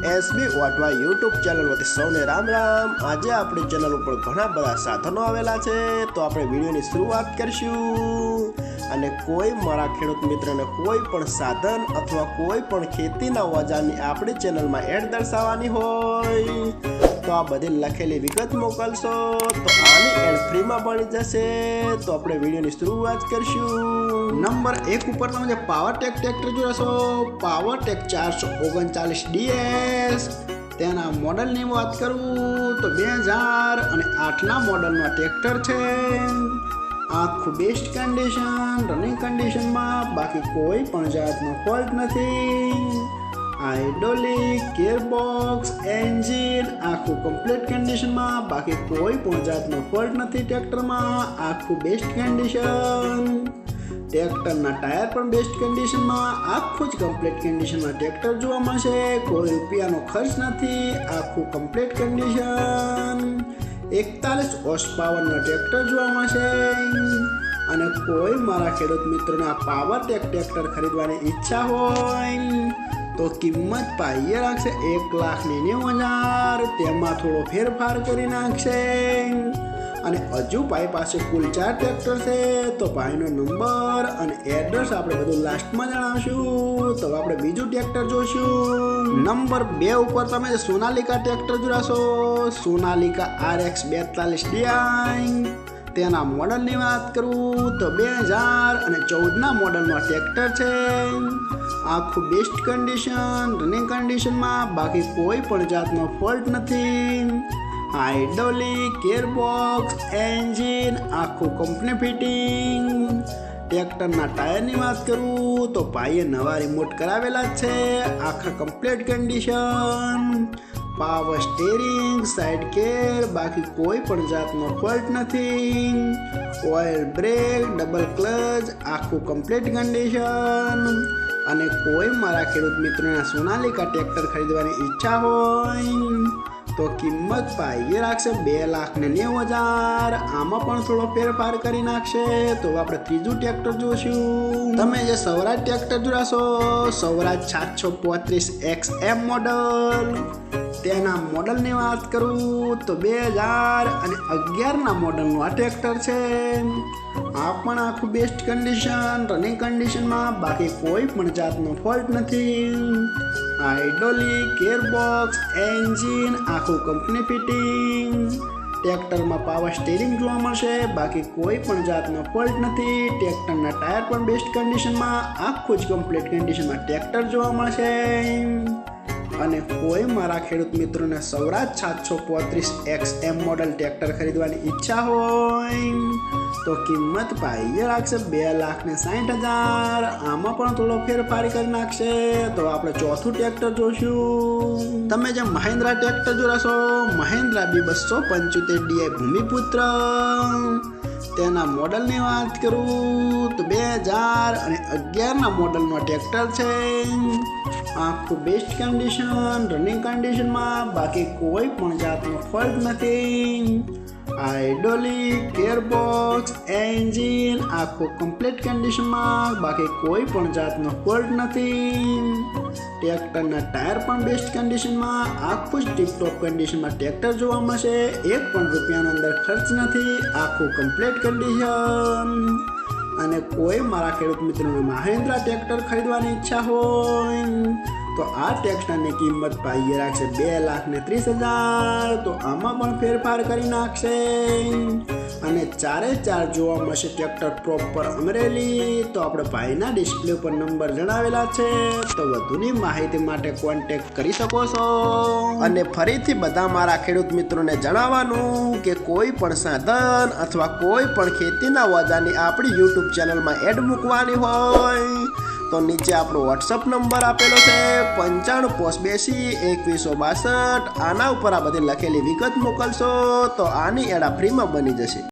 SB વાટવા YouTube channel વતી સૌને રામ રામ। આજે આપણી ચેનલ ઉપર ઘણા બધા સાધનો આવેલા છે, તો આપણે વિડીયોની શરૂઆત કરીશું। અને કોઈ મારા ખેડૂત મિત્રને કોઈ પણ સાધન અથવા કોઈ પણ ખેતીના ઓજારની આપણી ચેનલમાં એડ દર્શાવવાની હોય તો આ બધી લખેલી વિગત મોકલશો તો આની એડ ફ્રીમાં મળી જશે। તો આપણે વિડીયોની શરૂઆત કરીશું। નંબર 1 ઉપર તમે જે પાવરટેક ટ્રેક્ટર જોશો, પાવરટેક 439 DS, તેના મોડલની વાત કરું તો 2008ના મોડલનું ટ્રેક્ટર છે। આખું બેસ્ટ કન્ડિશન, રનિંગ કન્ડિશનમાં, બાકી કોઈ પણ જાતનો ફોલ્ટ નથી। હાઇડ્રોલિક, ગિયરબોક્સ, એન્જિન આખું કમ્પ્લીટ કન્ડિશનમાં, બાકી કોઈ પણ જાતનો ફોલ્ટ નથી ટ્રેક્ટરમાં। આખું બેસ્ટ કન્ડિશન, ટ્રેક્ટરના ટાયર પણ બેસ્ટ કન્ડિશનમાં, આખું જ કમ્પ્લીટ કન્ડિશનમાં ટ્રેક્ટર જોવા મળશે। કોઈ રૂપિયાનો ખર્ચ નથી, આખું કમ્પ્લીટ કન્ડિશન। 41 હોર્સ પાવરનું ટ્રેક્ટર જોવા મળશે। અને કોઈ મારા ખેડૂત મિત્રોને આ પાવરટેક ટ્રેક્ટર ખરીદવાની ઈચ્છા હોય તો કિંમત પાઈએ રાખશે 1,90,000, તેમાં થોડો ફેરફાર કરી નાખશે। અને હજુ ભાઈ પાસે કુલ 4 ટ્રેક્ટર છે, તો ભાઈનો નંબર અને એડ્રેસ આપણે બધું લાસ્ટમાં જણાવશું। તો આપણે બીજું ટ્રેક્ટર જોઈશું। નંબર 2 ઉપર તમે સોનાલિકા ટ્રેક્ટર જોશો, સોનાલિકા RX 42DI, તેના મોડલની વાત કરું તો 2014ના મોડલમાં ટ્રેક્ટર છે। આખું બેસ્ટ કન્ડિશન, રનિંગ કન્ડિશનમાં, બાકી કોઈ પણ જાતનો ફોલ્ટ નથી। હાઇડ્રોલિક, ગિયરબોક્સ, એન્જિન આખું કંપની ફિટિંગ। ટ્રેક્ટરના ટાયરની વાત કરું તો ભાઈએ નવા રિમોટ કરાવેલા જ છે, આખા complete condition. Power steering, side care, બાકી કોઈ પણ જાતનો ફોલ્ટ નથી। ઓઇલ બ્રેક, ડબલ ક્લચ આખું કમ્પ્લીટ કન્ડિશન। અને કોઈ મારા ખેડૂત મિત્રોના સોનાલિકા ટ્રેક્ટર ખરીદવાની ઈચ્છા હોય તો કિંમત પાઈએ રાખશે 2,90,000, આમાં પણ થોડો ફેરફાર કરી નાખશે। તો આપણે ત્રીજું ટ્રેક્ટર જોઈશું। તમે જે સ્વરાજ ટ્રેક્ટર જોશો, સ્વરાજ 735 XM મોડલ, તેના મોડલની વાત કરું તો 2011ના મોડલનું આ ટ્રેક્ટર છે। આ પણ આખું બેસ્ટ કન્ડિશન, રનિંગ કન્ડિશનમાં, બાકી કોઈ પણ જાતનો ફોલ્ટ નથી। હાઇડ્રોલિક, ગિયરબોક્સ, એન્જિન આખું કંપની ફિટિંગ। ટ્રેક્ટરમાં પાવર સ્ટીરિંગ જોવા મળશે, બાકી કોઈ પણ જાતનો ફોલ્ટ નથી। ટ્રેક્ટરના ટાયર પણ બેસ્ટ કન્ડિશનમાં, આખું જ કમ્પ્લીટ કન્ડિશનમાં ટ્રેક્ટર જોવા મળશે। અને કોઈ મારા ખેડૂત મિત્રોને સ્વરાજ 735 XM મોડલ ટ્રેક્ટર ખરીદવાની ઈચ્છા હોય તો કિંમત પાઈએ રાખશે 2,60,000, આમાં પણ થોડો ફેરફાર કરી નાખશે। તો આપણે ચોથું ટ્રેક્ટર જોઈશું। તમે જે મહિન્દ્રા ટ્રેક્ટર જોશો, મહિન્દ્રા B275DI ભૂમિપુત્ર, તેના મોડલની વાત કરું તો 2011ના મોડલનું ટ્રેક્ટર છે। આખું બેસ્ટ કન્ડિશન, રનિંગ કન્ડિશનમાં, બાકી કોઈ પણ જાતનો ફોલ્ટ નથી। હાઇડ્રોલિક, ગિયરબોક્સ, એન્જિન આખું કમ્પ્લીટ કન્ડિશનમાં, બાકી કોઈ પણ જાતનો ફોલ્ટ નથી। ટ્રેક્ટરના ટાયર પણ બેસ્ટ કન્ડિશનમાં, આખું જ ટીપટોપ કન્ડિશનમાં ટ્રેક્ટર જોવા મળશે। 1 પણ રૂપિયાનો અંદર ખર્ચ નથી, આખું કમ્પ્લીટ કન્ડિશન। અને કોઈ મારા ખેડૂત મિત્રોને મહિન્દ્રા ટ્રેક્ટર ખરીદવાની ઈચ્છા હોય તો આ ટ્રેક્ટરની કિંમત પાઈએ રાખશે 2,30,000, તો આમાં પણ ફેરફાર કરી નાખશે। અને 4 જોવા મળશે ટ્રેક્ટર પ્રોપર અમરેલી। તો આપણે ભાઈના ડિસ્પ્લે ઉપર નંબર જણાવેલા છે, તો વધુની માહિતી માટે કોન્ટેક્ટ કરી શકો છો। અને ફરીથી બધા મારા ખેડૂત મિત્રોને જણાવવાનું કે કોઈ પણ સાધન અથવા કોઈ પણ ખેતીના ઓજારની આપણી યુટ્યુબ ચેનલમાં એડ મૂકવાની હોય તો નીચે આપણો વોટ્સઅપ નંબર આપેલો છે 9582 2162। આના ઉપર આ બધી લખેલી વિગત મોકલશો તો આની એડ ફ્રીમાં બની જશે।